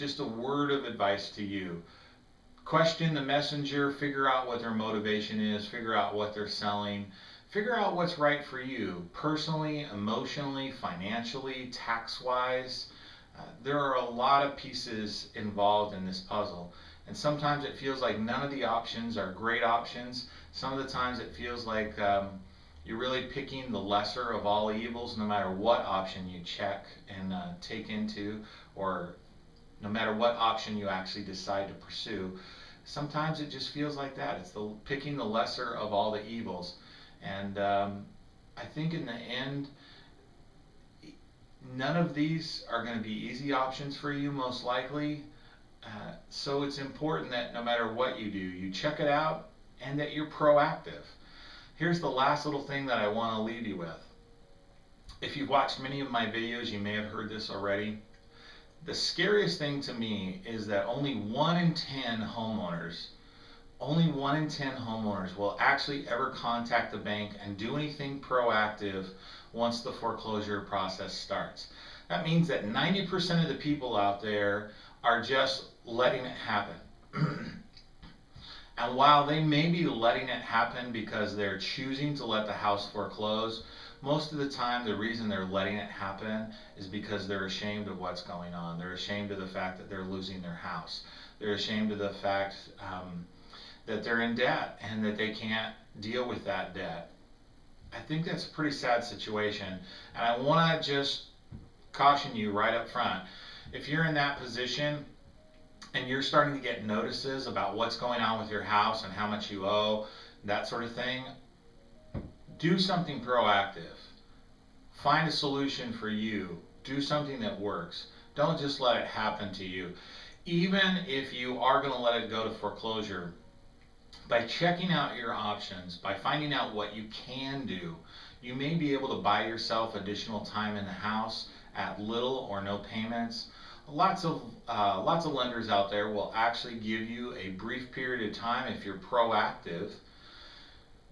just a word of advice to you. Question the messenger, figure out what their motivation is, figure out what they're selling, figure out what's right for you personally, emotionally, financially, tax-wise. There are a lot of pieces involved in this puzzle, and sometimes it feels like none of the options are great options. Some of the times it feels like you're really picking the lesser of all evils, no matter what option you check and take into, or no matter what option you actually decide to pursue. Sometimes it just feels like that. It's picking the lesser of all the evils. And I think in the end, none of these are going to be easy options for you, most likely. So it's important that no matter what you do, you check it out and that you're proactive. Here's the last little thing that I want to leave you with. If you've watched many of my videos, you may have heard this already. The scariest thing to me is that only 1 in 10 homeowners will actually ever contact the bank and do anything proactive once the foreclosure process starts. That means that 90% of the people out there are just letting it happen. And while they may be letting it happen because they're choosing to let the house foreclose, most of the time the reason they're letting it happen is because they're ashamed of what's going on. They're ashamed of the fact that they're losing their house. They're ashamed of the fact that they're in debt and that they can't deal with that debt. I think that's a pretty sad situation, and I want to just caution you right up front. If you're in that position and you're starting to get notices about what's going on with your house and how much you owe, that sort of thing, do something proactive. Find a solution for you. Do something that works. Don't just let it happen to you. Even if you are going to let it go to foreclosure, by checking out your options, by finding out what you can do, you may be able to buy yourself additional time in the house at little or no payments. Lots of lenders out there will actually give you a brief period of time, if you're proactive,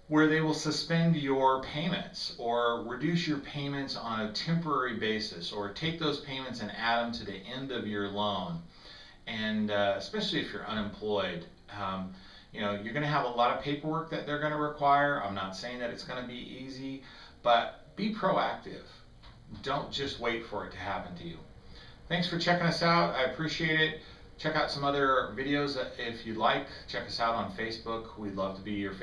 where they will suspend your payments or reduce your payments on a temporary basis, or take those payments and add them to the end of your loan. And especially if you're unemployed, you're going to have a lot of paperwork that they're going to require. I'm not saying that it's going to be easy, but be proactive. Don't just wait for it to happen to you. Thanks for checking us out. I appreciate it. Check out some other videos if you'd like. Check us out on Facebook. We'd love to be your